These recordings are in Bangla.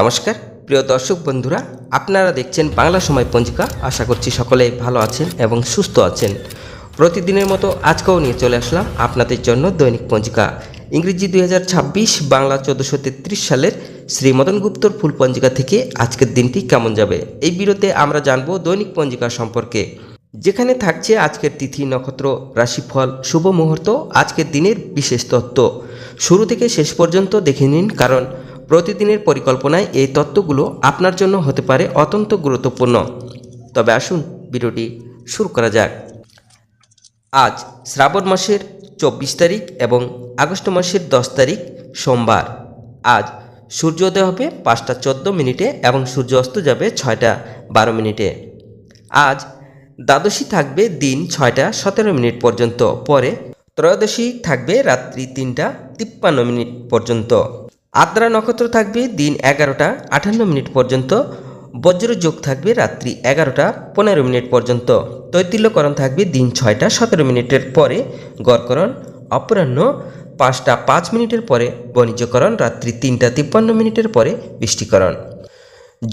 নমস্কার প্রিয় দর্শক বন্ধুরা, আপনারা দেখছেন বাংলা সময় পঞ্জিকা। আশা করছি সকলে ভালো আছেন এবং সুস্থ আছেন। প্রতিদিনের মতো আজকেও নিয়ে চলে আসলাম আপনাদের জন্য দৈনিক পঞ্জিকা ইংরেজি 2026, বাংলা 1433 সালের শ্রী মদন গুপ্তর ফুল পঞ্জিকা থেকে আজকের দিনটি কেমন যাবে। এই ভিডিওতে আমরা জানব দৈনিক পঞ্জিকা সম্পর্কে, যেখানে থাকছে আজকের তিথি, নক্ষত্র, রাশিফল, শুভ মুহূর্ত, আজকের দিনের বিশেষ তথ্য। শুরু থেকে শেষ পর্যন্ত দেখে নিন, কারণ প্রতিদিনের পরিকল্পনায় এই তথ্যগুলো আপনার জন্য হতে পারে অত্যন্ত গুরুত্বপূর্ণ। তবে আসুন ভিডিওটি শুরু করা যাক। আজ শ্রাবণ মাসের 24 তারিখ এবং আগস্ট মাসের 10 তারিখ সোমবার। আজ সূর্যোদয় হবে 5টা 14 মিনিটে এবং সূর্য অস্ত যাবে 6টা 12 মিনিটে। আজ দ্বাদশী থাকবে দিন 6টা 17 মিনিট পর্যন্ত, পরে ত্রয়োদশী থাকবে রাত্রি 3টা 53 মিনিট পর্যন্ত। আদ্রা নক্ষত্র থাকবে দিন 11টা 58 মিনিট পর্যন্ত। বজ্রযোগ থাকবে রাত্রি 11টা 15 মিনিট পর্যন্ত। তৈতিল্যকরণ থাকবে দিন 6টা 17 মিনিটের পরে। গড়করণ অপরাহ্ন 5টা 5 মিনিটের পরে। বাণিজ্যকরণ রাত্রি 3টা 53 মিনিটের পরে। বৃষ্টিকরণ।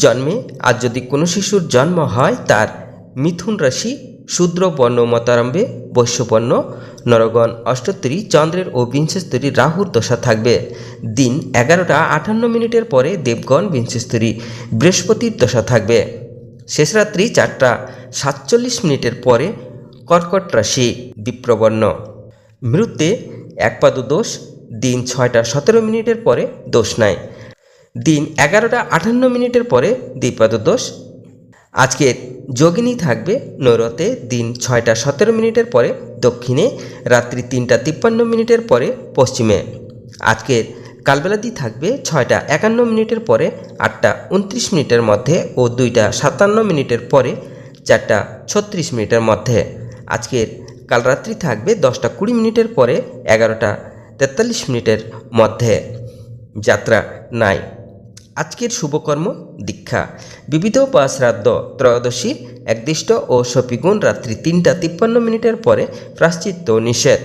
জন্মে আজ যদি কোনো শিশুর জন্ম হয়, তার মিথুন রাশি, শূদ্র বর্ণ মতারম্ভে, বৈশ্যবর্ণ, নরগণ অষ্টোত্তরী, চন্দ্রের ও বিংশস্তরী রাহুর দশা থাকবে। দিন 11টা 58 মিনিটের পরে দেবগণ বিংশস্তরী বৃহস্পতির দশা থাকবে। শেষ রাত্রি 4টা 47 মিনিটের পরে কর্কট রাশি, বিপ্রবর্ণ। মৃত্যে একপাদ দোষ, দিন 6টা 17 মিনিটের পরে দোষ নাই। দিন 11টা 58 মিনিটের পরে দ্বিপাদ দোষ। আজকের যোগিনী থাকবে নৈরতে, দিন 6টা 17 মিনিটের পরে দক্ষিণে, রাত্রি 3টা 53 মিনিটের পরে পশ্চিমে। আজকের কালবেলাদি থাকবে 6টা 51 মিনিটের পরে 8টা 29 মিনিটের মধ্যে ও 2টা 57 মিনিটের পরে 4টা 36 মিনিটের মধ্যে। আজকের কালরাত্রি থাকবে 10টা 20 মিনিটের পরে 11টা 43 মিনিটের মধ্যে। যাত্রা নাই। আজকের শুভকর্ম দীক্ষা, বিবিধ বা শ্রাদ্ধ, ত্রয়োদশীর একদিষ্ট ও শপিগুণ রাত্রি 3টা 53 মিনিটের পরে প্রাশ্চিত্য নিষেধ।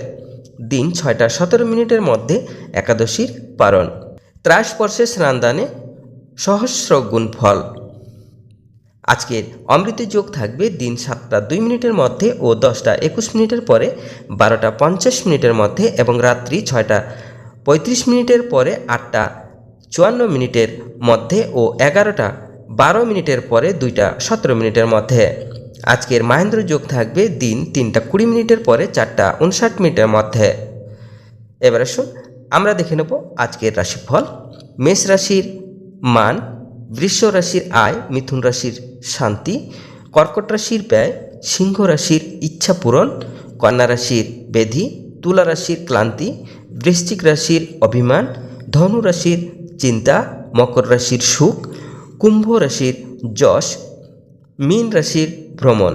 দিন 6টা 17 মিনিটের মধ্যে একাদশীর পারণ। ত্রাসস্পর্শে স্নানদানে সহস্র গুণ ফল। আজকের অমৃত যোগ থাকবে দিন 7টা 2 মিনিটের মধ্যে ও 10টা 21 মিনিটের পরে, 12টা 50 মিনিটের মধ্যে এবং রাত্রি 6টা 35 মিনিটের পরে 8টা 54 মিনিটের মধ্যে ও 11টা 12 মিনিটের পরে 2টা 17 মিনিটের মধ্যে। আজকের মাহেন্দ্র যোগ থাকবে দিন 3টা 20 মিনিটের পরে 4টা 59 মিনিটের মধ্যে। এবার আসুন আমরা দেখে নেব আজকের রাশিফল। মেষ রাশির মান, বৃষ রাশির আয়, মিথুন রাশির শান্তি, কর্কট রাশির ব্যয়, সিংহ রাশির ইচ্ছা পূরণ, কন্যা রাশির ব্যাধি, তুলা রাশির ক্লান্তি, বৃশ্চিক রাশির অভিমান, ধনু রাশির চিন্তা, মকর রাশির সুখ, কুম্ভ রাশির যশ, মীন রাশির ভ্রমণ।